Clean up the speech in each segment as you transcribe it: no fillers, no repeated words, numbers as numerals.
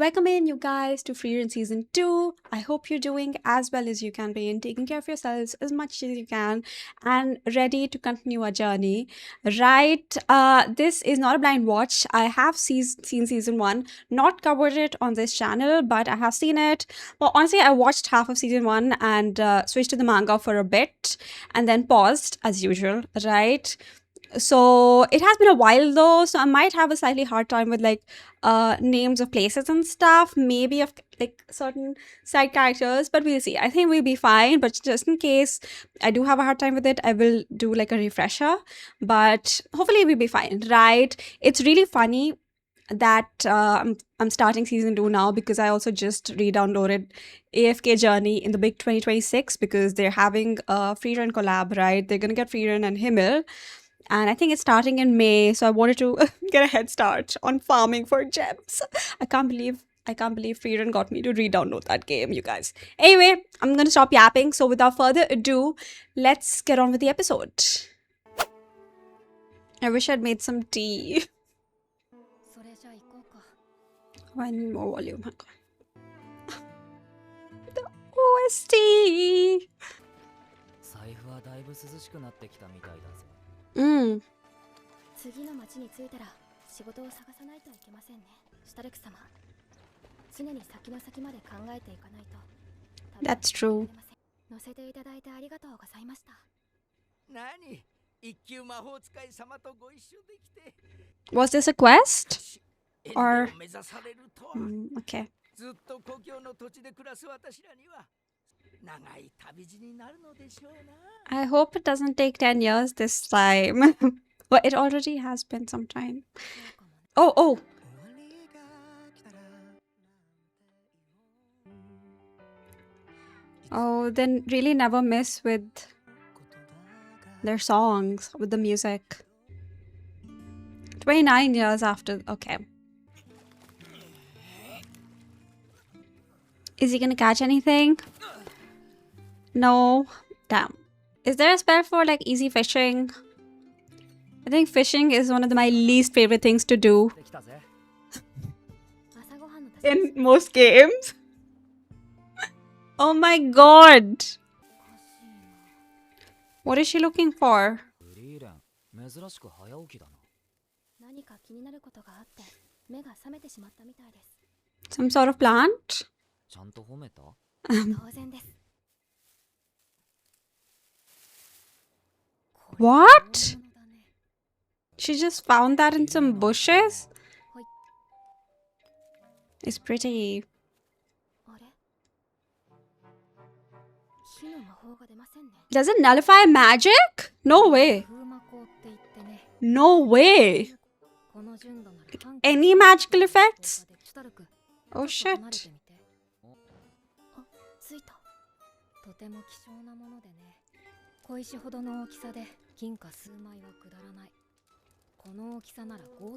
Welcome in, you guys, to Frieren Season 2. I hope you're doing as well as you can be and taking care of yourselves as much as you can and ready to continue our journey. Right, this is not a blind watch. I have seen Season 1, not covered it on this channel, but I have seen it. Well, honestly, I watched half of Season 1 and switched to the manga for a bit and then paused as usual, right? So it has been a while though, so I might have a slightly hard time with like names of places and stuff, maybe of like certain side characters, but we'll see. I think we'll be fine, but just in case I do have a hard time with it, I will do like a refresher, but hopefully we'll be fine, right? It's really funny that I'm starting season 2 now because I also just re-downloaded AFK Journey in the big 2026 because they're having a Frieren collab, right? They're gonna get Frieren and Himmel, and I think it's starting in May, so I wanted to get a head start on farming for gems. I can't believe Frieren got me to re-download that game, you guys. Anyway, I'm gonna stop yapping, so without further ado, let's get on with the episode. I wish I'd made some tea. Oh, I need more volume. The OST! Mm. That's true. Was this a quest? Or... okay. I hope it doesn't take 10 years this time. But it already has been some time. Oh! Oh, then really never miss with their songs, with the music. 29 years after, okay. Is he gonna catch anything? No. Damn. Is there a spell for like easy fishing? I think fishing is one of my least favorite things to do in most games. Oh my god! What is she looking for? Some sort of plant? What? She just found that in some bushes? It's pretty. Does it nullify magic? No way. No way. Any magical effects? Oh shit.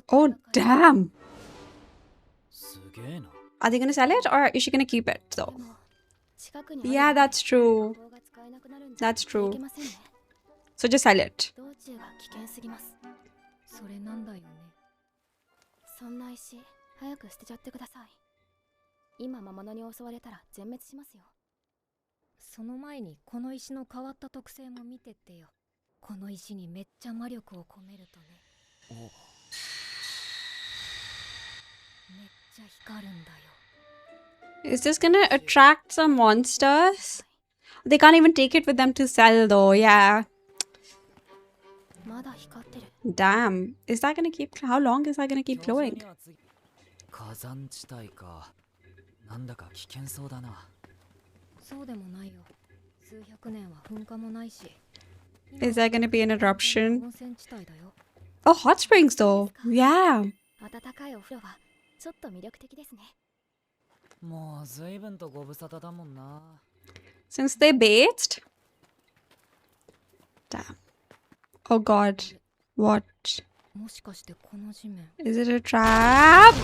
Oh damn. Are they gonna sell it or is she gonna keep it though? Yeah, that's true. That's true. So just sell it. Is this gonna attract some monsters? They can't even take it with them to sell though, yeah. Damn. Is that gonna keep... how long is that gonna keep glowing? Is there gonna be an eruption? Oh, hot springs though. Yeah. Since they bathed? Damn. Oh god. What? Is it a trap?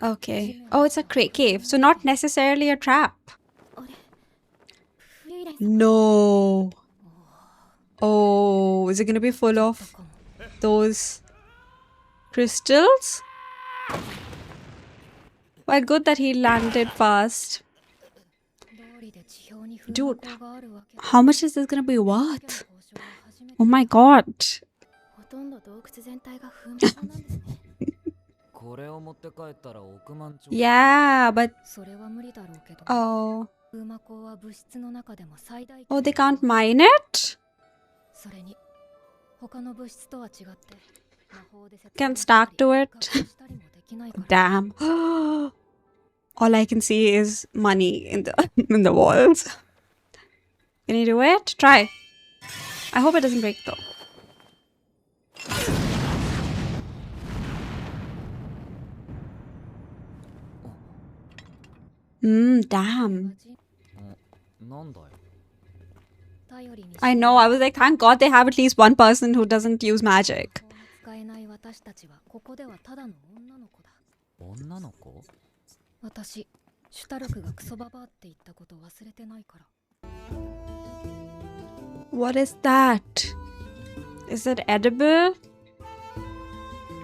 Okay. Oh, it's a cave. So not necessarily a trap. No. Oh, is it gonna be full of those Crystals? Well, good that he landed fast. Dude, how much is this gonna be worth? Oh my god. Yeah, but... Oh. Oh, they can't mine it? Can stack to it? Damn. All I can see is money in the in the walls. Can you do it? Try. I hope it doesn't break though. Damn. I know, I was like, thank God they have at least one person who doesn't use magic. What is that? Is it edible?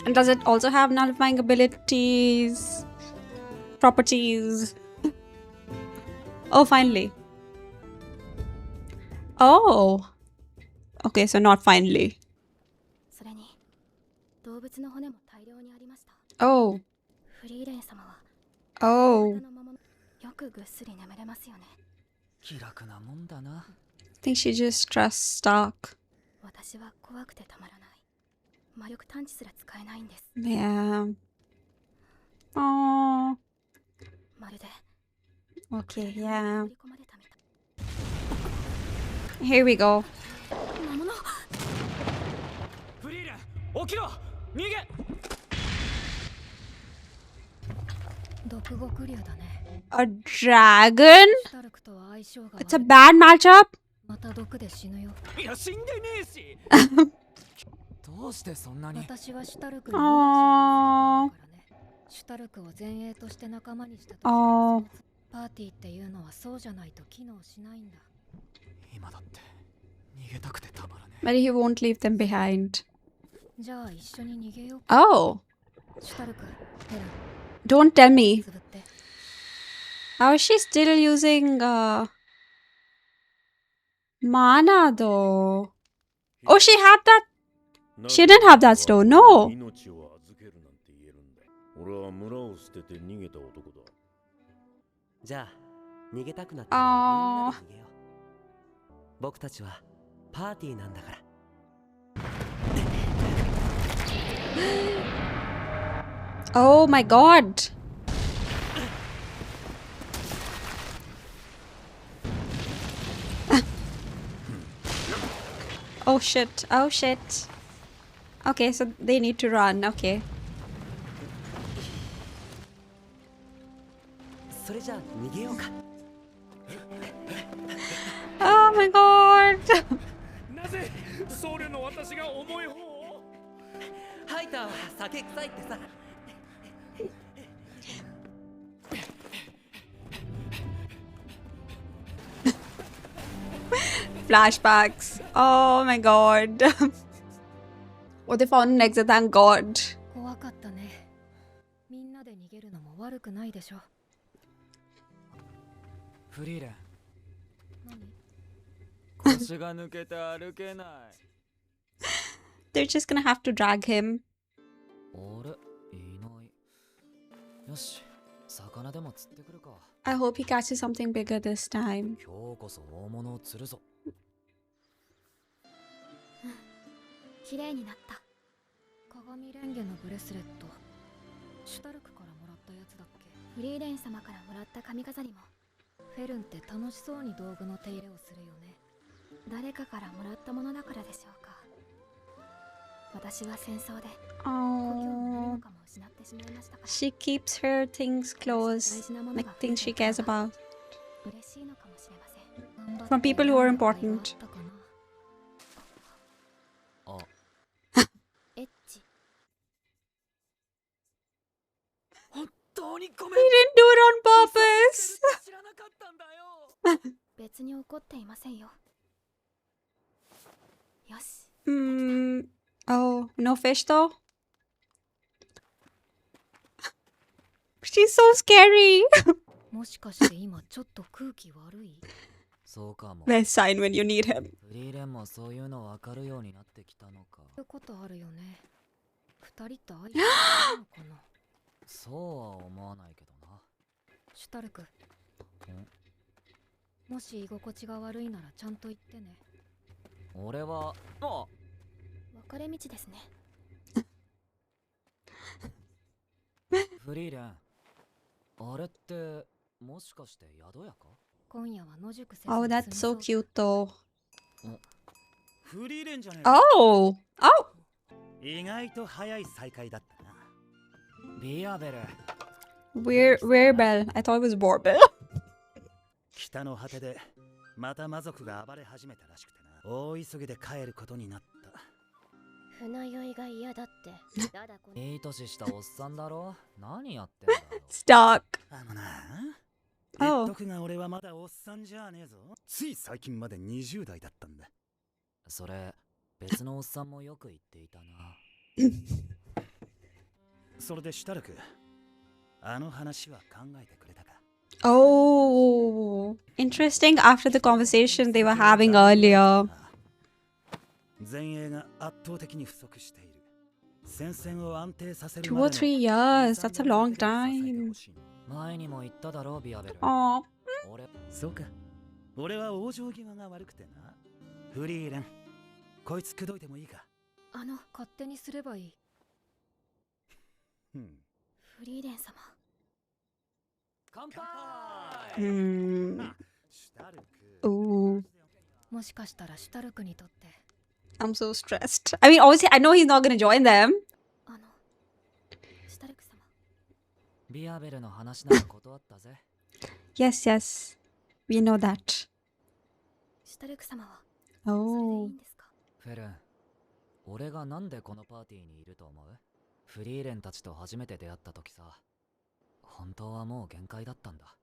And does it also have nullifying abilities? Properties? Oh, finally. Oh. Okay, so not finally. Oh. Oh. I think she just trusts Stark. Yeah. Oh. Okay, yeah. Here we go. A dragon? It's a bad matchup? Oh. Oh. But he won't leave them behind. Oh. Don't tell me. How is she still using mana though? Oh, she had that. She didn't have that stone, no. Oh my god. Oh shit. Oh shit. Okay, so they need to run. Okay. Oh my god. Flashbacks. Oh my god. Oh, they found an exit, thank god. They're just gonna have to drag him. I hope he catches something bigger this time. Oh, she keeps her things close, like things she cares about, from people who are important. He didn't do it on purpose. Oh, no fish though? She's so scary. もしかして今ちょっと空気悪い？そうかも。 Best sign when you need him. フリーレンもそういうの分かるようになってきたのか。そういうことあるよね。二人って相性いいのかな。そうは思わないけどな。シュタルク、もし居心地が悪いならちゃんと言ってね。俺は分かれ道ですね。フリーレン、あれってもしかして宿屋か？今夜は野宿せず Oh, に that's 済み so そう。 cute though. フリーレンじゃねえ Oh, oh, 意外と早い再会だったな。ビアベル。Werebel. I thought it was Borbel. 北の果てでまた魔族が暴れ始めたらしくてな。大急ぎで帰ることになった。船酔いが嫌だって。だだこいい年したおっさんだろ。何やってんだよ。Stuck. あのな、 Oh. 言っとくが俺はまだおっさんじゃねえぞ。つい最近まで20代だったんだ。それ別のおっさんもよく言っていたな。それでシュタルク、あの話は考えてくれたか？ Oh, interesting. After the conversation they were having earlier. 前衛が圧倒的に不足している。戦線を安定させる 2 or 3 years. That's a long time. 前にも言っただろビアベル。 Oh, 俺そうか。俺は往生際が悪くてな。フリーレン、こいつ口説いてもいいか？勝手にすればいい。うん。フリーレン様。乾杯。 シュタルク。 ooh. もしかしたらシュタルクにとって I'm so stressed. I mean, obviously, I know he's not gonna join them. シュタルク様。ビアベルの話なら断ったぜ。 Yes, yes. We know that. シュタルク様はそれでいい Oh. んですか？フェルン、俺がなんでこのパーティーにいると思う？フリーレンたちと初めて出会った時さ、本当はもう限界だったんだ。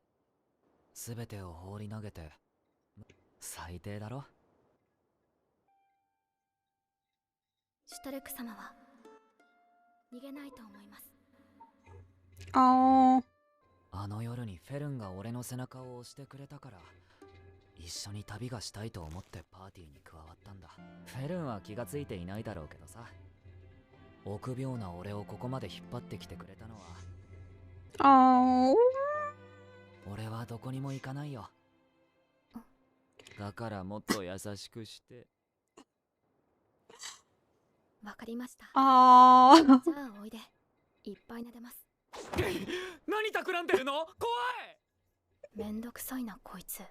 すべてを放り投げて、最低だろ。シュタルク様は逃げないと思います。 Oh. あの夜にフェルンが俺の背中を押してくれたから、一緒に旅がしたいと思ってパーティーに加わったんだ。フェルンは気がついていないだろうけどさ、臆病な俺をここまで引っ張ってきてくれたのは、 Oh. 俺はどこにも行かないよ。だからもっと優しくして。わかりました。 Oh. じゃあおいで。いっぱい撫でます。何企んでるの？怖い。めんどくさいなこいつ。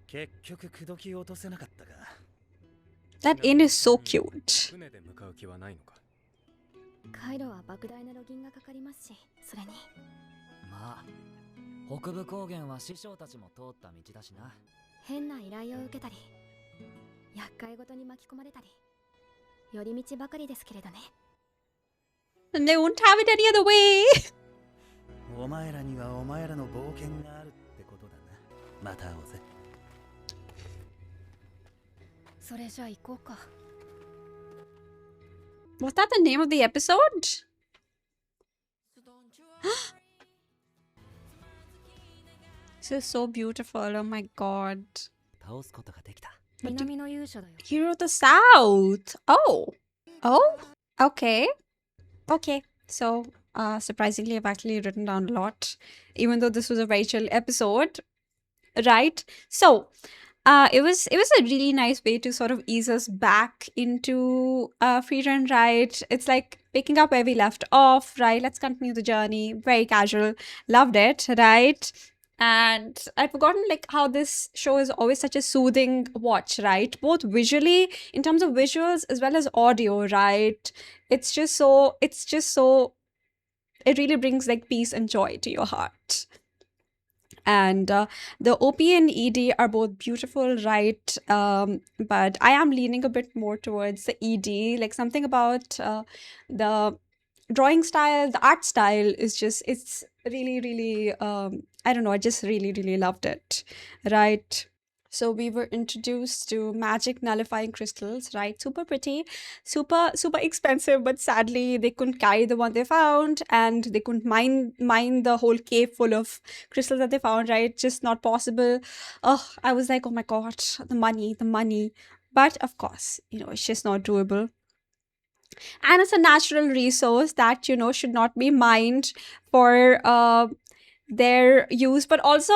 結局口説き落とせなかったか。 That inn is so cute. 船で向かう気はないのか？カイロは莫大なロギンがかかりますし、それにまあ、北部高原は師匠たちも通った道だしな。変な依頼を受けたり、厄介ごとに巻き込まれたり、寄り道ばかりですけれどね。 And they won't have it any other way. お前らにはお前らの冒険があるってことだな。また会おうぜ。それじゃあ行こうか。 Was that the name of the episode? This is so beautiful. Oh my god. 倒すことができた。南の勇者だよ。 Hero of the South. Oh. Oh. Okay. Okay. So, surprisingly, I've actually written down a lot, even though this was a very chill episode. Right? So, it was a really nice way to sort of ease us back into Frieren, right? It's like picking up where we left off, right? Let's continue the journey. Very casual. Loved it, right? And I'd forgotten like how this show is always such a soothing watch, right? Both visually, in terms of visuals, as well as audio, right? It really brings like peace and joy to your heart. And the OP and ED are both beautiful, right? But I am leaning a bit more towards the ED. Like something about the drawing style, the art style is just, it's really, really, I don't know, I just really, really loved it, right? So we were introduced to magic nullifying crystals, right? Super pretty, super expensive, but sadly they couldn't carry the one they found, and they couldn't mine the whole cave full of crystals that they found, right? Just not possible. Oh, I was like, oh my god, the money, the money. But of course, it's just not doable. And it's a natural resource that should not be mined for their use, but also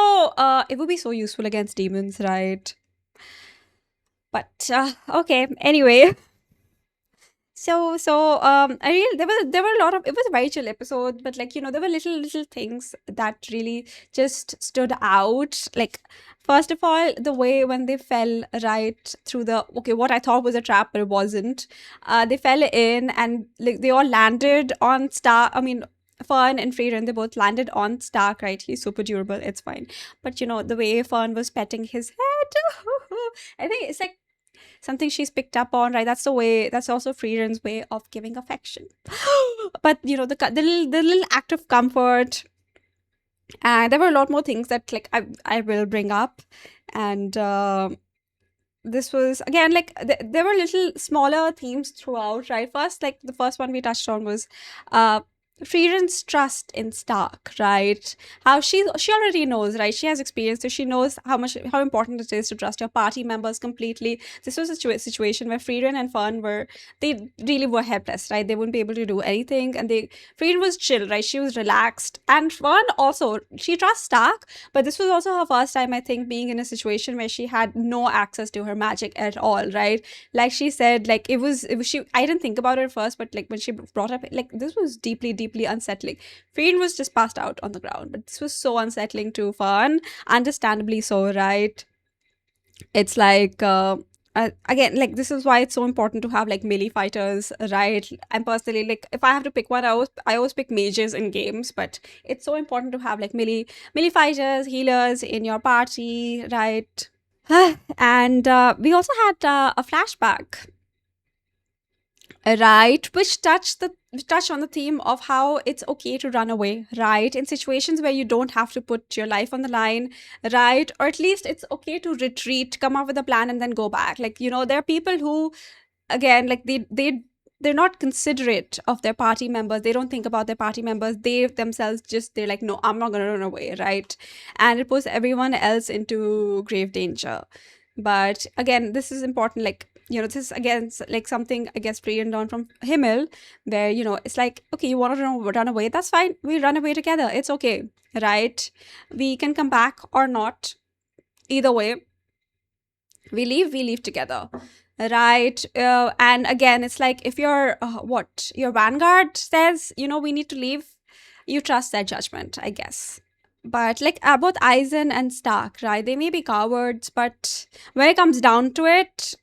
it would be so useful against demons, right? But okay, anyway. I really, there were a lot of, it was a very chill episode, but like there were little things that really just stood out. Like first of all, the way when they fell right through the, okay, what I thought was a trap but it wasn't. They fell in and like they all landed on Star. I mean, Fern and Frieren, they both landed on Stark, right? He's super durable, it's fine. But the way Fern was petting his head, I think it's like something she's picked up on, right? That's the way, that's also Frieren's way of giving affection. But the little act of comfort, and there were a lot more things that like I will bring up. And this was again like there were little smaller themes throughout, right? First, like the first one we touched on was uh Frieren's trust in Stark, right? How she already knows, right? She has experience, so she knows how important it is to trust your party members completely. This was a situation where Frieren and Fern they really were helpless, right? They wouldn't be able to do anything, and Frieren was chill, right? She was relaxed, and Fern also, she trusts Stark, but this was also her first time, I think, being in a situation where she had no access to her magic at all, right? Like she said, like it was she. I didn't think about it at first, but like when she brought up, like this was deeply unsettling. Freen was just passed out on the ground, but this was so unsettling to Fern, understandably so, right? It's like. Again, like this is why it's so important to have like melee fighters, right? And personally, like if I have to pick one, I always pick mages in games, but it's so important to have like melee fighters, healers in your party, right? And we also had a flashback, right, which touch on the theme of how it's okay to run away, right, in situations where you don't have to put your life on the line, right, or at least it's okay to retreat, come up with a plan and then go back. Like there are people who, again, like they're not considerate of their party members. They don't think about their party members. They themselves just, they're like, no, I'm not gonna run away, right? And it puts everyone else into grave danger. But again, this is important. Like this is again like something I guess Brian learned from Himmel, where it's like, okay, you want to run away, that's fine, we run away together, it's okay, right? We can come back or not, either way, we leave together, right? And again, it's like if your vanguard says we need to leave, you trust their judgment, I guess. But like both Eisen and Stark, right, they may be cowards, but when it comes down to it,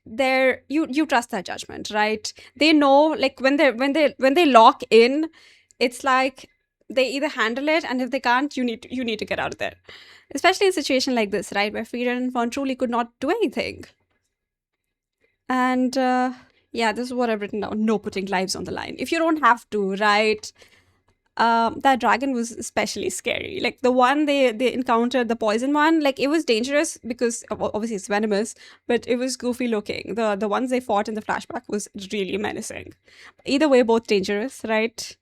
you trust their judgment, right? They know, like when they lock in, it's like they either handle it, and if they can't, you need to get out of there, especially in a situation like this, right, where Frieren and Von truly could not do anything. And yeah, this is what I've written down. No putting lives on the line if you don't have to, right? That dragon was especially scary. Like the one they encountered, the poison one, like it was dangerous because obviously it's venomous, but it was goofy looking. The ones they fought in the flashback was really menacing. Either way, both dangerous, right?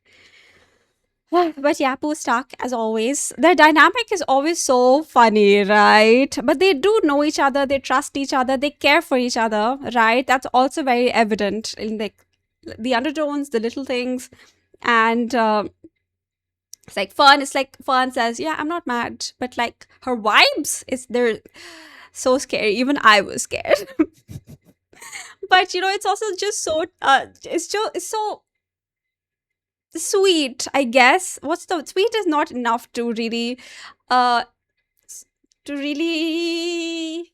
But yeah, Pooh Stark, as always, their dynamic is always so funny, right? But they do know each other, they trust each other, they care for each other, right? That's also very evident in like the undertones, the little things. And it's like Fern. It's like Fern says, "Yeah, I'm not mad," but like her vibes they're so scary. Even I was scared. But it's also just so it's so sweet, I guess. What's the sweet is not enough to really uh to really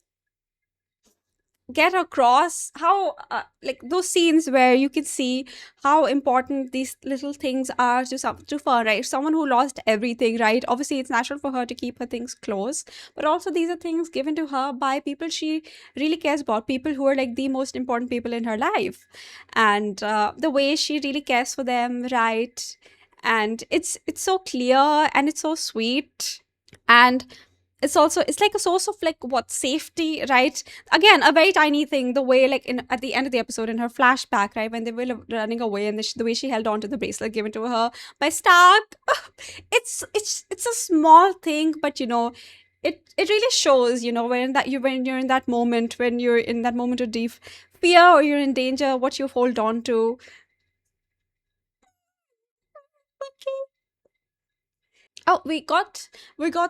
get across how like those scenes where you can see how important these little things are to Fern, right? Someone who lost everything, right? Obviously it's natural for her to keep her things close, but also these are things given to her by people she really cares about, people who are like the most important people in her life, and the way she really cares for them, right? And it's so clear and it's so sweet, and it's like a source of like what safety, right? Again, a very tiny thing, the way like in at the end of the episode in her flashback, right, when they were running away, and the way she held on to the bracelet given to her by Stark. It's a small thing, but it really shows, when you're in that moment, when you're in that moment of deep fear or you're in danger, what you hold on to. Oh, we got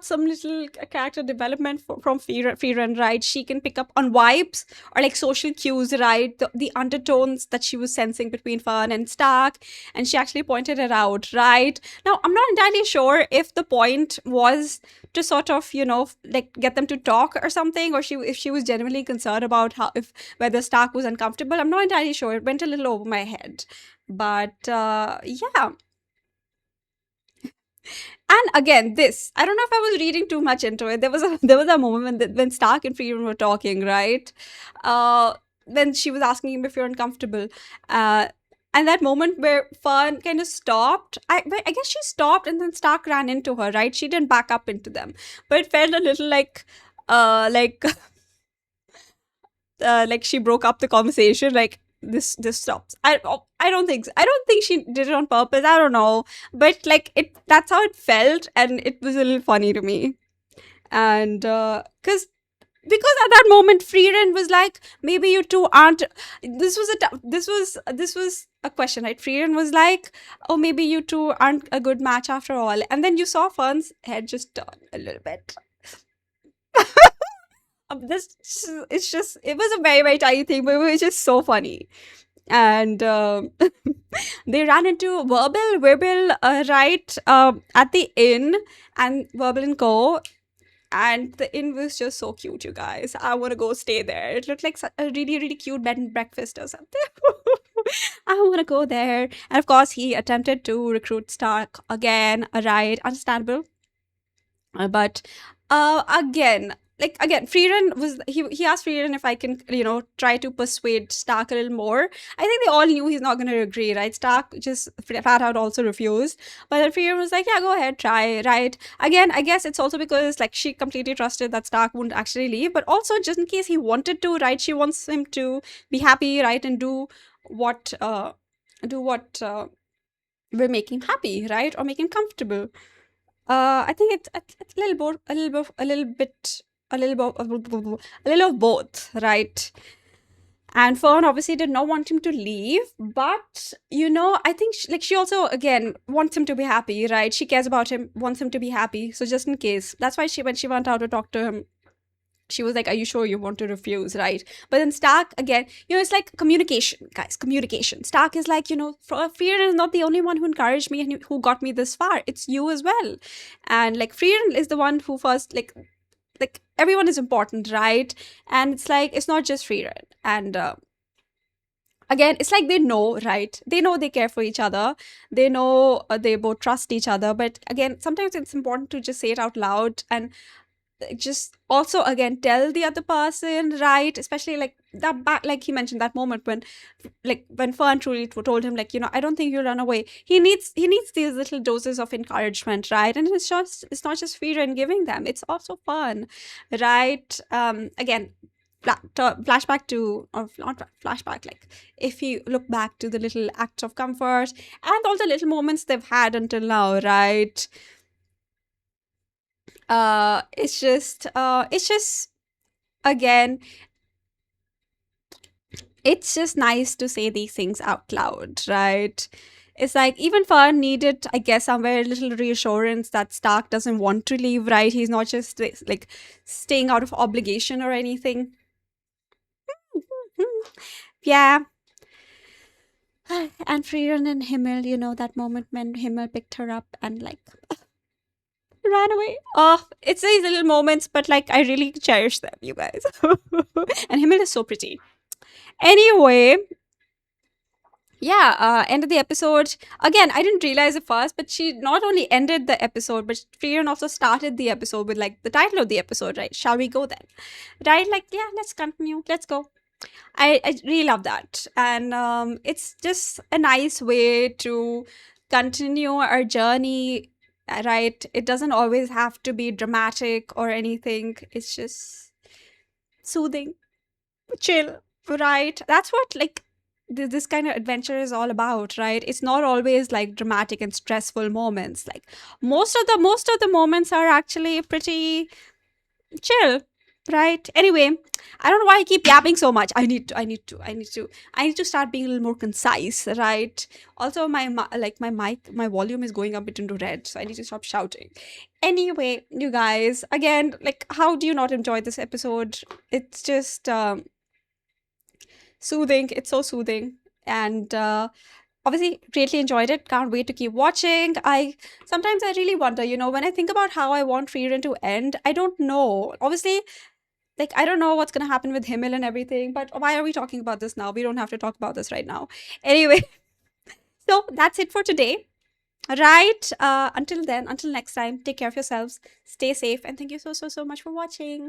some little character development from Frieren, right? She can pick up on vibes or like social cues, right? The undertones that she was sensing between Fern and Stark, and she actually pointed it out, right? Now, I'm not entirely sure if the point was to sort of, like get them to talk or something, or if she was genuinely concerned about how if whether Stark was uncomfortable. I'm not entirely sure. It went a little over my head, but yeah. And again, this, I don't know if I was reading too much into it. There was a moment when Stark and Frieren were talking, right? Uh, when she was asking him if you're uncomfortable, uh, and that moment where Fern kind of stopped. I guess she stopped, and then Stark ran into her. Right? She didn't back up into them, but it felt a little like like she broke up the conversation. Like this stops. I don't think so. I don't think she did it on purpose. I don't know, but like that's how it felt, and it was a little funny to me. And because at that moment Frieren was like, maybe you two aren't. This was a question, right? Frieren was like, oh, maybe you two aren't a good match after all, and then you saw Fern's head just turn a little bit. This it's just it was a very very tiny thing, but it was just so funny. And they ran into Verbal, right, at the inn, and Verbal and Co. And the inn was just so cute, you guys. I want to go stay there. It looked like a really really cute bed and breakfast or something. I want to go there. And of course, he attempted to recruit Stark again. Right, understandable. But again, Frieren he asked Frieren if I can, try to persuade Stark a little more. I think they all knew he's not going to agree, right? Stark just flat out also refused. But then Frieren was like, yeah, go ahead, try, right? Again, I guess it's also because like she completely trusted that Stark wouldn't actually leave, but also just in case he wanted to, right? She wants him to be happy, right, and do what will make him happy, right, or make him comfortable. I think it's a little both, a little bit, a little bit, a little of both, right? And Fern obviously did not want him to leave, but I think she also again wants him to be happy, right? She cares about him, wants him to be happy. So just in case, that's why when she went out to talk to him, she was like, are you sure you want to refuse, right? But then Stark, again, it's like communication, guys, communication. Stark is like, Frieren is not the only one who encouraged me and who got me this far. It's you as well. And like Frieren is the one who first, like everyone is important, right? And it's like, it's not just Frieren. And again, it's like they know, right? They know they care for each other. They know they both trust each other. But again, sometimes it's important to just say it out loud and just also again tell the other person, right? Especially like that back, like he mentioned that moment when Fern truly told him, like, I don't think you'll run away. He needs these little doses of encouragement, right? And it's not just fear and giving them, it's also fun, right? Again, flashback to, or not flashback, like if you look back to the little acts of comfort and all the little moments they've had until now, right? It's just again, it's just nice to say these things out loud, right? It's like even Fern needed, I guess, somewhere a little reassurance that Stark doesn't want to leave, right? He's not just like staying out of obligation or anything. Yeah. And Frieren and Himmel, that moment when Himmel picked her up and like ran away. Oh, it's these little moments, but like I really cherish them, you guys. And Himmel is so pretty. Anyway, yeah, ended the episode. Again, I didn't realize it first, but she not only ended the episode, but Frieren also started the episode with like the title of the episode, right? Shall we go then? Right? Like, yeah, let's continue. Let's go. I really love that. And it's just a nice way to continue our journey, right? It doesn't always have to be dramatic or anything. It's just soothing, chill, right? That's what like this kind of adventure is all about, right? It's not always like dramatic and stressful moments. Like most of the moments are actually pretty chill, right? Anyway, I don't know why I keep yapping so much. I need to start being a little more concise, right? Also, my volume is going up into red, so I need to stop shouting. Anyway, you guys, again, like, how do you not enjoy this episode? It's just soothing. It's so soothing, and obviously greatly enjoyed it. Can't wait to keep watching. I sometimes I really wonder, when I think about how I want Frieren to end, I don't know. Obviously, like, I don't know what's gonna happen with Himmel and everything, but why are we talking about this now? We don't have to talk about this right now. Anyway, so that's it for today. Right. Until then, until next time, take care of yourselves, stay safe, and thank you so much for watching.